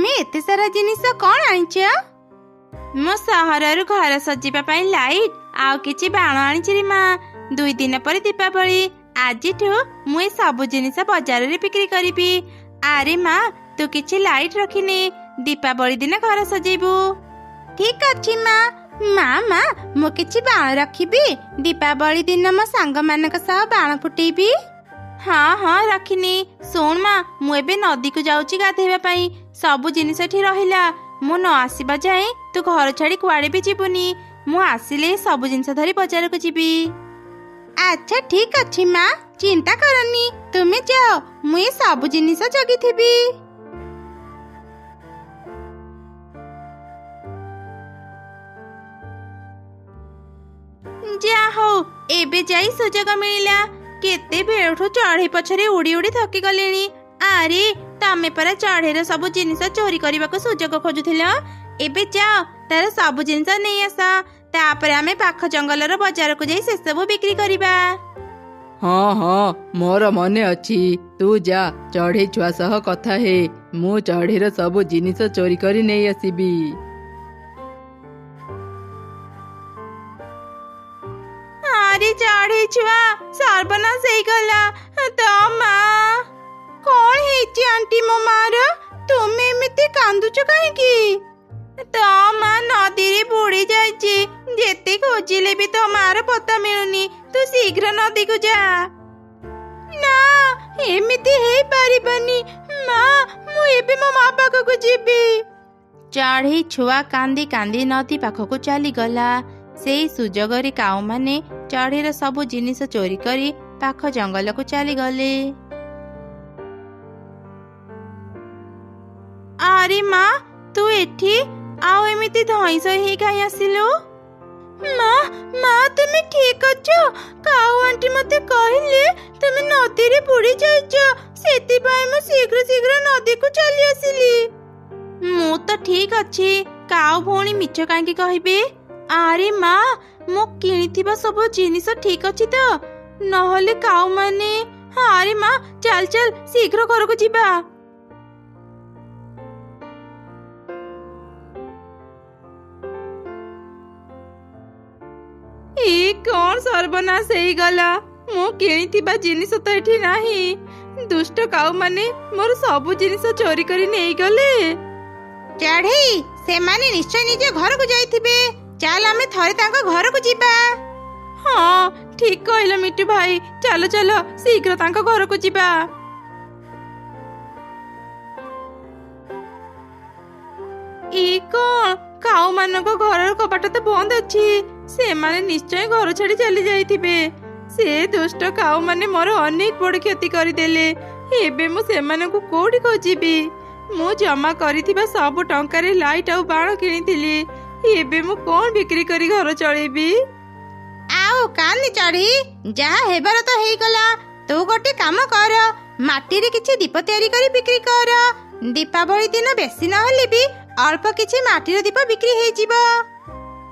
ତୁମେ ଏତେ ସାରା ଜିନିଷ କ'ଣ ଆଣିଛ? ମୁଁ ସହରରୁ ଘର ସଜିବା ପାଇଁ ଲାଇଟ୍ ଆଉ କିଛି ବାଣ ଆଣିଛି ମା। 2 ଦିନ ପରେ ଦୀପାବଳି। ଆଜିଠୁ ମୁଁ ଏ ସବୁ ଜିନିଷ ବଜାରରେ ବିକ୍ରି କରିବି। ଆରେ ମା, ତୁ କିଛି ଲାଇଟ୍ ରଖିନି, ଦୀପାବଳି ଦିନ ଘର ସଜେଇବୁ। ଠିକ ଅଛି ମା। ମା ମୁଁ କିଛି ବାଣ ରଖିବି। ଦୀପାବଳି ଦିନ ମୋ ସାଙ୍ଗମାନଙ୍କ ସହ ବାଣ ଫୁଟେଇବି। ହଁ ରଖିନି। ଶୁଣ ମା, ମୁଁ ଏବେ ନଦୀକୁ ଯାଉଛି ଗାଧେଇବା ପାଇଁ। ସବୁ ଜିନିଷ ଏଠି ରହିଲା। ମୁଁ ନ ଆସିବା ଯାଏଁ ତୁ ଘର ଛାଡି କୁଆଡେ ବି ଯିବୁନି। ମୁଁ ଆସିଲେ ସବୁ ଜିନିଷ ଧରି ବଜାରକୁ ଯିବି। ଆଚ୍ଛା ଠିକ ଅଛି ମା, ଚିନ୍ତା କରନି। ତୁମେ ଯାଅ, ମୁଁ ଏ ସବୁ ଜିନିଷ ଜଗିଥିବି। ଯା ହଉ, ଏବେ ଯାଇ ସୁଯୋଗ ମିଳିଲା। କେତେ ବେଳଠୁ ଚଢେଇ ପଛରେ ଉଡି ଉଡି ଥକି ଗଲିଣି। ଆରେ ତମେ ପରା ଚଢେଇର ସବୁ ଜିନିଷ ଚୋରି କରିବାକୁ ସୁଯୋଗ ଖୋଜୁଥିଲ। ଏବେ ଯାଅ, ତାର ସବୁ ଜିନିଷ ନେଇ ଆସ। ତାପରେ ଆମେ ପାଖ ଜଙ୍ଗଲର ବଜାରକୁ ଯାଇ ସେସବୁ ବିକ୍ରି କରିବା। ହଁ ମୋର ମନେ ଅଛି। ତୁ ଯା, ଚଢେଇ ଛୁଆ ସହ କଥା ହେ। ମୁଁ ଚଢେଇର ସବୁ ଜିନିଷ ଚୋରି କରି ନେଇ ଆସିବି। ଆରେ ଚଢେଇ ଛୁଆ, ସର୍ବନାଶ ହେଇଗଲା। ତ ମା, କଣ ହେଇଛି ଆଣ୍ଟି ମୋ ମାର? ତୁମେ ଏମିତି କାନ୍ଦୁଛ କାହିଁକି? ତ ମା ନଦୀରେ ବୁଡି ଯାଇଛି। ଯେତେ ଖୋଜିଲେ ବି ତ ମାର ପତା ମିଳୁନି। ତୁ ଶୀଘ୍ର ନଦୀକୁ ଯା। ନା, ଏମିତି ହେଇପାରିବନି ମା। ମୁଁ ଏବେ ମୋ ମା ପାଖକୁ ଯିବି। ଚଢେଇ ଛୁଆ କାନ୍ଦି କାନ୍ଦି ନଦୀ ପାଖକୁ ଚାଲିଗଲା। ସେଇ ସୁଯୋଗରେ କାଉମାନେ ଚଢେଇର ସବୁ ଜିନିଷ ଚୋରି କରି ପାଖ ଜଙ୍ଗଲକୁ ଚାଲିଗଲେ। ଆରେ ମା, ତୁ ଏଠି ଆଉ ଏମିତି ଧଇଁସଇ ହେଇ କାହିଁ ଆସିଲୁ? ମା ତୁମେ ଠିକ ଅଛ? କାଉ ଆଣ୍ଟି ମତେ କହିଲେ ତୁମେ ନଦୀରେ ବୁଡି ଯାଇଛ। ସେଥିପାଇଁ ମୁଁ ଶୀଘ୍ର ନଦୀକୁ ଚାଲି ଆସିଲି। ମୁଁ ତ ଠିକ ଅଛି। କାଉ ଭଉଣୀ ମିଛ କାହିଁକି କହିବେ? ଆରେ ମା, ମୁଁ କିଣିଥିବା ସବୁ ଜିନିଷ ଠିକ ଅଛି ତ? ନହେଲେ କାଉ ମାନେ। ଆରେ ମା, ଚାଲ ଶୀଘ୍ର ଘରକୁ ଯିବା। କଣ ସର୍ବନାଶ ହେଇଗଲା। ମୁଁ କିଣିଥିବା ଜିନିଷ ତ ଏଠି ନାହିଁ। ଦୁଷ୍ଟ କାଉ ମାନେ ମୋର ସବୁ ଜିନିଷ ଚୋରି କରି ନେଇଗଲେ। ଚଢେଇ, ସେମାନେ ନିଶ୍ଚୟ ନିଜ ଘରକୁ ଯାଇଥିବେ। ଚାଲ ଆମେ ଥରେ ତାଙ୍କ ଘରକୁ ଯିବା। ହଁ ଠିକ କହିଲ ମିଟୁ ଭାଇ। ଚାଲ ଶୀଘ୍ର ତାଙ୍କ ଘରକୁ ଯିବା। କଣ, କାଉ ମାନଙ୍କ ଘରର କବାଟ ତ ବନ୍ଦ ଅଛି। ସେମାନେ ନିଶ୍ଚୟ ଘର ଛାଡି ଚାଲି ଯାଇଥିବେ। ସେ ଦୁଷ୍ଟ କାଉ ମାନେ ମୋର ଅନେକ ବଡ କ୍ଷତି କରିଦେଲେ। ଏବେ ମୁଁ ସେମାନଙ୍କୁ କୋଉଠି ଖୋଜିବି? ମୁଁ ଜମା କରିଥିବା ସବୁ ଟଙ୍କାରେ ଲାଇଟ୍ ଆଉ ବାଣ କିଣିଥିଲି। ଏବେ ମୁଁ କଣ ବିକ୍ରି କରି ଘର ଚଳେଇବି? ଆଉ କାନି ଚଢେଇ, ଯାହା ହେବାର ତ ହେଇଗଲା। ତୁ ଗୋଟେ କାମ କର, ମାଟିରେ କିଛି ଦୀପ ତିଆରି କରି ବିକ୍ରି କର। ଦୀପାବଳି ଦିନ ବେଶୀ ନହେଲେ ବି ଅଳ୍ପ କିଛି ମାଟିର ଦୀପ ବିକ୍ରି ହେଇଯିବ।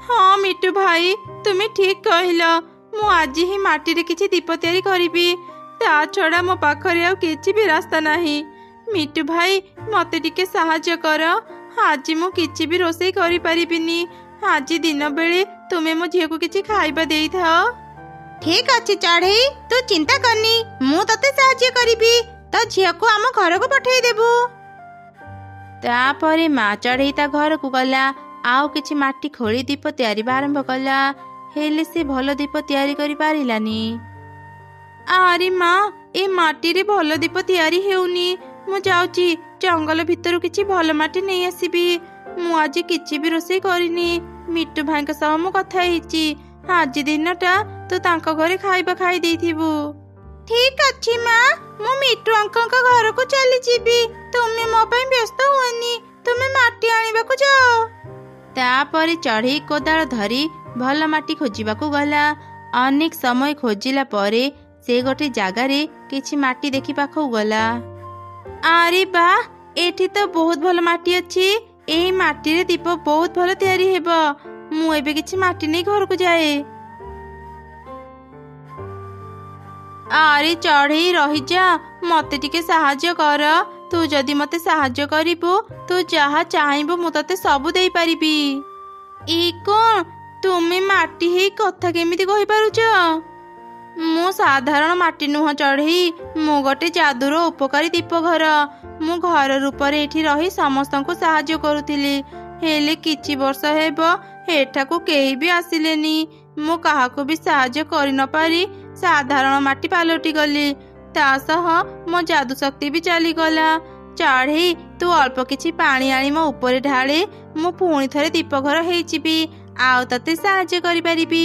ହଁ ମିଟୁ ଭାଇ, ତୁମେ ଠିକ କହିଲ। ମୁଁ ଆଜି ହିଁ ମାଟିରେ କିଛି ଦୀପ ତିଆରି କରିବି। ତା ଛଡା ମୋ ପାଖରେ ଆଉ କିଛି ବି ରାସ୍ତା ନାହିଁ। ମିଟୁ ଭାଇ, ମତେ ଟିକେ ସାହାଯ୍ୟ କର। ଆଜି ମୁଁ କିଛି ବି ରୋଷେଇ କରିପାରିବିନି। ଆଜି ଦିନ ବେଳେ ତୁମେ ମୋ ଝିଅକୁ କିଛି ଖାଇବା ଦେଇଥାଅ। ଠିକ ଅଛି ଚଢେଇ, ତୁ ଚିନ୍ତା କରନି। ମୁଁ ତତେ ସାହାଯ୍ୟ କରିବି। ତ ଝିଅକୁ ଆମ ଘରକୁ ପଠେଇ ଦେବୁ। ତାପରେ ମା ଚଢେଇ ତା ଘରକୁ ଗଲା। ଆଉ କିଛି ମାଟି ଖୋଳି ଦୀପ ତିଆରିବା ଆରମ୍ଭ କଲା। ହେଲେ ସେ ଭଲ ଦୀପ ତିଆରି କରିପାରିଲାନି। ଆରେ ମା, ଏ ମାଟିରେ ଭଲ ଦୀପ ତିଆରି ହେଉନି। ମୁଁ ଯାଉଛି ଜଙ୍ଗଲ ଭିତରୁ କିଛି ଭଲ ମାଟି ନେଇ ଆସିବି। ମୁଁ ଆଜି କିଛି ବି ରୋଷେଇ କରିନି। ମିଟୁ ଭାଇଙ୍କ ସହ ମୁଁ କଥା ହେଇଛି। ଆଜି ଦିନଟା ତୁ ତାଙ୍କ ଘରେ ଖାଇବା ଖାଇ ଦେଇଥିବୁ। ଠିକ ଅଛି ମା, ମୁଁ ମିଟୁ ଅଙ୍କଙ୍କ ଘରକୁ ଚାଲିଯିବି। ତୁମେ ମୋ ପାଇଁ ବ୍ୟସ୍ତ ହୁଅନି। ତୁମେ ମାଟି ଆଣିବାକୁ ଯାଅ। ତାପରେ ଚଢେଇ କୋଦାଳ ଧରି ଭଲ ମାଟି ଖୋଜିବାକୁ ଗଲା। ଅନେକ ସମୟ ଖୋଜିଲା ପରେ ସେ ଗୋଟେ ଜାଗାରେ କିଛି ମାଟି ଦେଖି ପାଖକୁ ଗଲା। ଆରେ ବା, ଏଠି ତ ବହୁତ ଭଲ ମାଟି ଅଛି। ଏହି ମାଟିରେ ଦୀପ ବହୁତ ଭଲ ତିଆରି ହେବ। ମୁଁ ଏବେ କିଛି ମାଟି ନେଇ ଘରକୁ ଯାଏ। ଆରେ ଚଢେଇ ରହିଯା, ମତେ ଟିକେ ସାହାଯ୍ୟ କର। ତୁ ଯଦି ମତେ ସାହାଯ୍ୟ କରିବୁ ତୁ ଯାହା ଚାହିଁବୁ ମୁଁ ତତେ ସବୁ ଦେଇପାରିବି। ଇ କଣ ତୁମେ ମାଟି ହେଇ କଥା କେମିତି କହିପାରୁଛ? ମୁଁ ସାଧାରଣ ମାଟି ନୁହଁ ଚଢ଼େଇ, ମୁଁ ଗୋଟେ ଯାଦୁର ଉପକାରୀ ଦୀପ ଘର। ମୁଁ ଘର ରୂପରେ ଏଠି ରହି ସମସ୍ତଙ୍କୁ ସାହାଯ୍ୟ କରୁଥିଲି, ହେଲେ କିଛି ବର୍ଷ ହେବ ଏଠାକୁ କେହି ବି ଆସିଲେନି। ମୁଁ କାହାକୁ ବି ସାହାଯ୍ୟ କରିନପାରି ସାଧାରଣ ମାଟି ପାଲଟି ଗଲି। ତା ସହ ମୋ ଯାଦୁ ଶକ୍ତି ବି ଚାଲିଗଲା। ଚଢ଼େଇ ତୁ ଅଳ୍ପ କିଛି ପାଣି ଆଣି ମୋ ଉପରେ ଢାଳେ, ମୁଁ ପୁଣି ଥରେ ଦୀପ ଘର ହେଇଯିବି ଆଉ ତତେ ସାହାଯ୍ୟ କରିପାରିବି।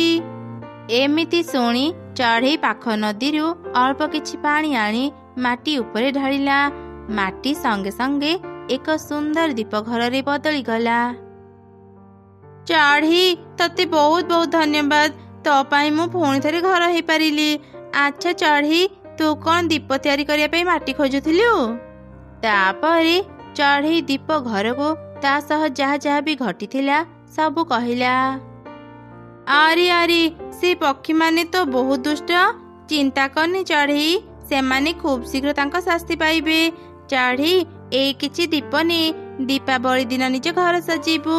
ଏମିତି ଶୁଣି ଚଢ଼େଇ ପାଖ ନଦୀରୁ ଅଳ୍ପ କିଛି ପାଣି ଆଣି ମାଟି ଉପରେ ଢାଳିଲା। ମାଟି ସଙ୍ଗେ ସଙ୍ଗେ ଏକ ସୁନ୍ଦର ଦୀପ ଘରରେ ବଦଳିଗଲା। ଚଢ଼େଇ ତତେ ବହୁତ ବହୁତ ଧନ୍ୟବାଦ, ତୋ ପାଇଁ ମୁଁ ପୁଣି ଥରେ ଘର ହେଇପାରିଲି। ଆଚ୍ଛା ଚଢ଼େଇ, ତୁ କ'ଣ ଦୀପ ତିଆରି କରିବା ପାଇଁ ମାଟି ଖୋଜୁଥିଲୁ? ତାପରେ ଚଢ଼େଇ ଦୀପ ଘରକୁ ତା ସହ ଯାହା ଯାହା ବି ଘଟିଥିଲା ସବୁ କହିଲା। ଆରେ ଆରେ, ସେ ପକ୍ଷୀମାନେ ତ ବହୁତ ଦୁଷ୍ଟ। ଚିନ୍ତା କରନି ଚଢ଼େଇ, ସେମାନେ ଖୁବ୍ ଶୀଘ୍ର ତାଙ୍କ ଶାସ୍ତି ପାଇବେ। ଚଢ଼େଇ ଏଇ କିଛି ଦୀପ ନେ, ଦୀପାବଳି ଦିନ ନିଜ ଘର ସଜେଇବୁ,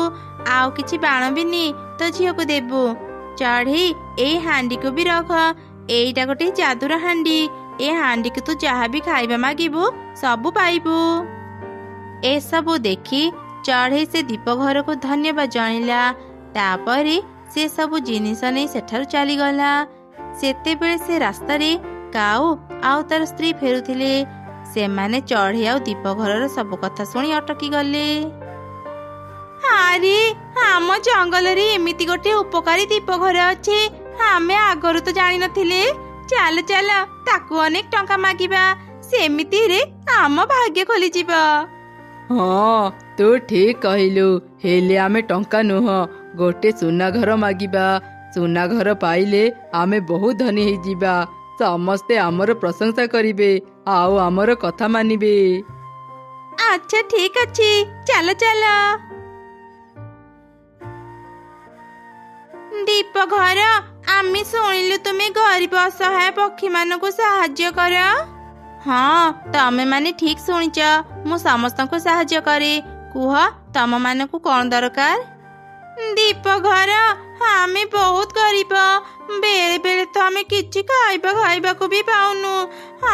ଆଉ କିଛି ବାଣ ବି ନେ ତୋ ଝିଅକୁ ଦେବୁ। ଚଢ଼େଇ ଏଇ ହାଣ୍ଡିକୁ ବି ରଖ, ଏଇଟା ଗୋଟେ ଯାଦୁର ହାଣ୍ଡି। ଏ ହାଣ୍ଡିକୁ ତୁ ଯାହା ବି ଖାଇବା ମାଗିବୁ ସବୁ ପାଇବୁ। ଏସବୁ ଦେଖି ଚଢ଼େଇ ସେ ଦୀପ ଘରକୁ ଧନ୍ୟବାଦ ଜଣାଇଲା। ତାପରେ ସେ ସବୁ ଜିନିଷ ନେଇ ସେଠାରୁ ଚାଲିଗଲା। ସେତେବେଳେ ସେ ରାସ୍ତାରେ କାଉ ଆଉ ତାର ସ୍ତ୍ରୀ ଫେରୁଥିଲେ। ସେମାନେ ଚଢ଼େଇ ଆଉ ଦୀପ ଘରର ସବୁ କଥା ଶୁଣି ଅଟକି ଗଲେ। ଆରେ, ଆମ ଜଙ୍ଗଲରେ ଏମିତି ଗୋଟେ ଉପକାରୀ ଦୀପ ଘର ଅଛି, ଆମେ ଆଗରୁ ତ ଜାଣିନଥିଲେ। ଚାଲ ଚାଲ ତାକୁ ଅନେକ ଟଙ୍କା ମାଗିବା, ସେମିତିରେ ଆମ ଭାଗ୍ୟ ଖୋଲିଯିବ। ହଁ ତୁ ଠିକ କହିଲୁ, ହେଲେ ଆମେ ଟଙ୍କା ନୁହଁ, ଗୋଟେ ସୁନା ଘର ମାଗିବା। ସୁନା ଘର ପାଇଲେ ଆମେ ବହୁତ ଧନୀ ହେଇଯିବା, ସମସ୍ତେ ଆମର ପ୍ରଶଂସା କରିବେ ଆଉ ଆମର କଥା ମାନିବେ। ଆଚ୍ଛା ଠିକ ଅଛି, ଚାଲ ଚାଲ। ଦୀପ ଘର, ଆମେ ଶୁଣିଲୁ ତୁମେ ଗରିବ ଅସହାୟ ପକ୍ଷୀମାନଙ୍କୁ ସାହାଯ୍ୟ କର। ହଁ, ତମେ ମାନେ ଠିକ ଶୁଣିଛ, ମୁଁ ସମସ୍ତଙ୍କୁ ସାହାଯ୍ୟ କରେ। କୁହ ତମ ମାନଙ୍କୁ କ'ଣ ଦରକାର? ଦୀପ ଘର, ଆମେ ବହୁତ ଗରିବ, ବେଳେ ବେଳେ ତ ଆମେ କିଛି ଖାଇବାକୁ ବି ପାଉନୁ।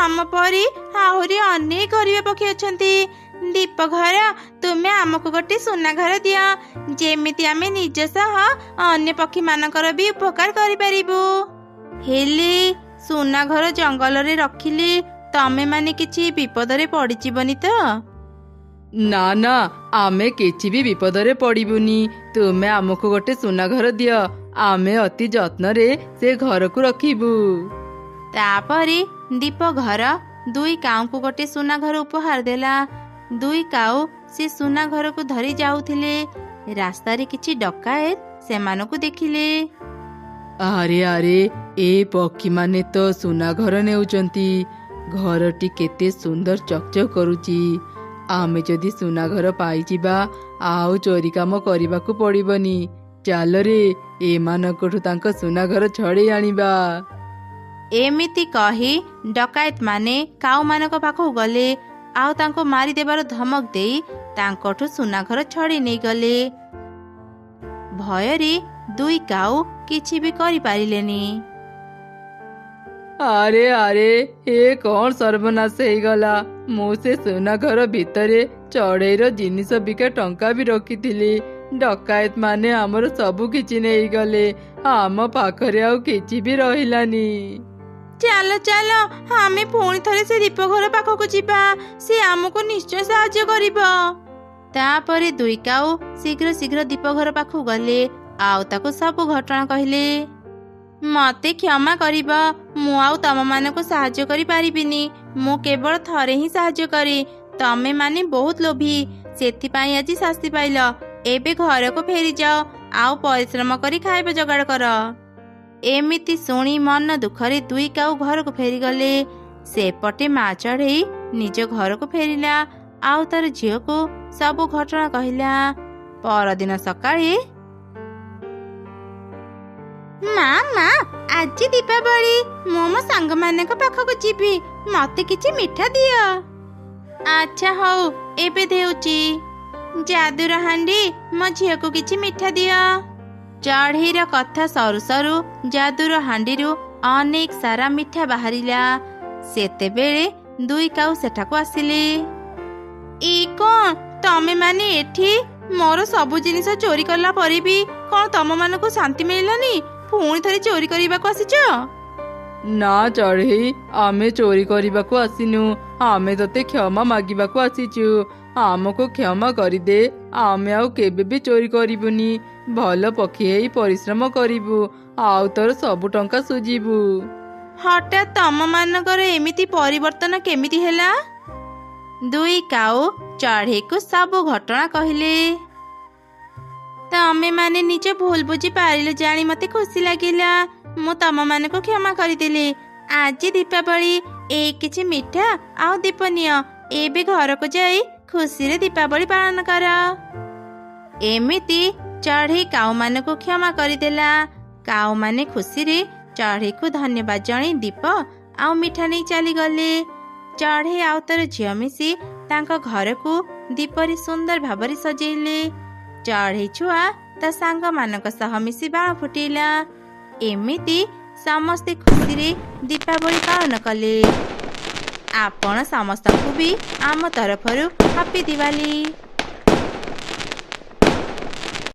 ଆମ ପରି ଆହୁରି ଅନେକ ଗରିବ ପକ୍ଷୀ ଅଛନ୍ତି। ଦୀପ ଘର, ତୁମେ ଆମକୁ ଗୋଟେ ସୁନା ଘର ଦିଅ, ଯେମିତି ଆମେ ନିଜ ସହ ଅନ୍ୟ ପକ୍ଷୀ ମାନଙ୍କର ବି ଉପକାର କରିପାରିବୁ। ହେଲେ ସୁନା ଘର ଜଙ୍ଗଲରେ ରଖିଲେ ତମେ ମାନେ କିଛି ବିପଦରେ ପଡିଯିବନି ତ? ନା ନା, ଆମେ କିଛି ବି ବିପଦରେ ପଡ଼ିବୁନି। ତୁମେ ଆମକୁ ଗୋଟେ ସୁନା ଘର ଦିଅ, ଆମେ ଅତି ଯତ୍ନରେ ସେ ଘରକୁ ରଖିବୁ। ତାପରେ ଦୀପ ଘର ଦୁଇ କାଉଙ୍କୁ ଗୋଟେ ସୁନା ଘର ଉପହାର ଦେଲା। ଦୁଇ କାଉ ସେ ସୁନା ଘରକୁ ଧରି ଯାଉଥିଲେ। ରାସ୍ତାରେ କିଛି ଡକାୟତ ସେମାନଙ୍କୁ ଦେଖିଲେ। ଆରେ ଆରେ, ଏ ପକ୍ଷୀମାନେ ତ ସୁନା ଘର ନେଉଛନ୍ତି। ଘରଟି କେତେ ସୁନ୍ଦର ଚକଚକ କରୁଛି। ଆମେ ଯଦି ସୁନା ଘର ପାଇଯିବା ଆଉ ଚୋରି କାମ କରିବାକୁ ପଡ଼ିବନି। ଚାଲରେ ଏମାନଙ୍କଠୁ ତାଙ୍କ ସୁନା ଘର ଛଡ଼େଇ ଆଣିବା। ଏମିତି କହି ଡକାୟତ ମାନେ କାଉମାନଙ୍କ ପାଖକୁ ଗଲେ ଆଉ ତାଙ୍କୁ ମାରିଦେବାର ଧମକ ଦେଇ ତାଙ୍କଠୁ ସୁନା ଘର ଛଡ଼େଇ ନେଇଗଲେ। ଭୟରେ ଦୁଇ କାଉ କିଛି ବି କରିପାରିଲେନି। ଆରେ ଆରେ, ଏ କ'ଣ ସର୍ବନାଶ ହେଇଗଲା। ମୁଁ ସେ ସୁନା ଘର ଭିତରେ ଚଢ଼େଇର ଜିନିଷ ବିକା ଟଙ୍କା ବି ରଖିଥିଲି। ଡକାୟତ ମାନେ ଆମର ସବୁ କିଛି ନେଇଗଲେ, ଆମ ପାଖରେ ଆଉ କିଛି ବି ରହିଲାନି। ଚାଲ ଚାଲ, ଆମେ ପୁଣି ଥରେ ସେ ଦୀପ ଘର ପାଖକୁ ଯିବା, ସେ ଆମକୁ ନିଶ୍ଚୟ ସାହାଯ୍ୟ କରିବ। ତାପରେ ଦୁଇ କାଉ ଶୀଘ୍ର ଶୀଘ୍ର ଦୀପ ଘର ପାଖକୁ ଗଲେ ଆଉ ତାକୁ ସବୁ ଘଟଣା କହିଲେ। ମତେ କ୍ଷମା କରିବ, ମୁଁ ଆଉ ତମମାନଙ୍କୁ ସାହାଯ୍ୟ କରିପାରିବିନି। ମୁଁ କେବଳ ଥରେ ହିଁ ସାହାଯ୍ୟ କରେ। ତମେ ମାନେ ବହୁତ ଲୋଭୀ, ସେଥିପାଇଁ ଆଜି ଶାସ୍ତି ପାଇଲ। ଏବେ ଘରକୁ ଫେରିଯାଅ ଆଉ ପରିଶ୍ରମ କରି ଖାଇବା ଯୋଗାଡ଼ କର। ଏମିତି ଶୁଣି ମନ ଦୁଃଖରେ ଦୁଇ କାଉ ଘରକୁ ଫେରିଗଲେ। ସେପଟେ ମା ଚଢ଼େଇ ନିଜ ଘରକୁ ଫେରିଲା ଆଉ ତାର ଝିଅକୁ ସବୁ ଘଟଣା କହିଲା। ପରଦିନ ସକାଳେ, ମା ଆଜି ଦୀପାବଳି, ମୁଁ ମୋ ସାଙ୍ଗମାନଙ୍କ ପାଖକୁ ଯିବି, ମତେ କିଛି ମିଠା ଦିଅ। ଆଚ୍ଛା ହଉ ଏବେ ଦେଉଛି। ଯାଦୁର ହାଣ୍ଡି ମୋ ଝିଅକୁ କିଛି ମିଠା ଦିଅ। ଚଢ଼େଇର କଥା ସରୁ ସରୁ ଯାଦୁର ହାଣ୍ଡିରୁ ଅନେକ ସାରା ମିଠା ବାହାରିଲା। ସେତେବେଳେ ଦୁଇ କାଉ ସେଠାକୁ ଆସିଲେ। ଏ କଣ ତମେ ମାନେ ଏଠି? ମୋର ସବୁ ଜିନିଷ ଚୋରି କଲା ପରେ ବି କଣ ତମ ମାନଙ୍କୁ ଶାନ୍ତି ମିଳିଲାନି? ପୁଣି ଥରେ ଚୋରି କରିବାକୁ ଆସିଛ? ନା ଚଢ଼େଇ, ଆମେ ଚୋରି କରିବାକୁ ଆସିନୁ। ଆମେ ତତେ କ୍ଷମା ମାଗିବାକୁ ଆସିଛୁ। ଆମକୁ କ୍ଷମା କରିଦେ। ଆମେ ଆଉ କେବେ ବି ଚୋରି କରିବୁନି। ଭଲ ପକ୍ଷୀ ହେଇ ପରିଶ୍ରମ କରିବୁ, ଆଉ ତୋର ସବୁ ଟଙ୍କା ସୁଝିବୁ। ହଠାତ୍ ତମ ମାନଙ୍କର ଏମିତି ପରିବର୍ତ୍ତନ କେମିତି ହେଲା? ଦୁଇ କାଉ ଚଢ଼େଇକୁ ସବୁ ଘଟଣା କହିଲେ। ତମେ ମାନେ ନିଜ ଭୁଲ ବୁଝି ପାରିଲ ଜାଣି ମତେ ଖୁସି ଲାଗିଲା। ମୁଁ ତମ ମାନଙ୍କୁ କ୍ଷମା କରିଦେଲି। ଆଜି ଦୀପାବଳି, ଏଇ କିଛି ମିଠା ଆଉ ଦୀପ ନିଅ। ଏବେ ଘରକୁ ଯାଇ ଖୁସିରେ ଦୀପାବଳି ପାଳନ କର। ଏମିତି ଚଢ଼େଇ କାଉମାନଙ୍କୁ କ୍ଷମା କରିଦେଲା। କାଉମାନେ ଖୁସିରେ ଚଢ଼େଇକୁ ଧନ୍ୟବାଦ ଜଣାଇ ଦୀପ ଆଉ ମିଠା ନେଇ ଚାଲିଗଲେ। ଚଢ଼େଇ ଆଉ ତାର ଝିଅ ମିଶି ତାଙ୍କ ଘରକୁ ଦୀପରେ ସୁନ୍ଦର ଭାବରେ ସଜେଇଲେ। ଚଢ଼େଇ ଛୁଆ ତା ସାଙ୍ଗମାନଙ୍କ ସହ ମିଶି ବାଣ ଫୁଟେଇଲା। ଏମିତି ସମସ୍ତେ ଖୁସିରେ ଦୀପାବଳି ପାଳନ କଲେ। ଆପଣ ସମସ୍ତଙ୍କୁ ବି ଆମ ତରଫରୁ ହାପି ଦିୱାଲି।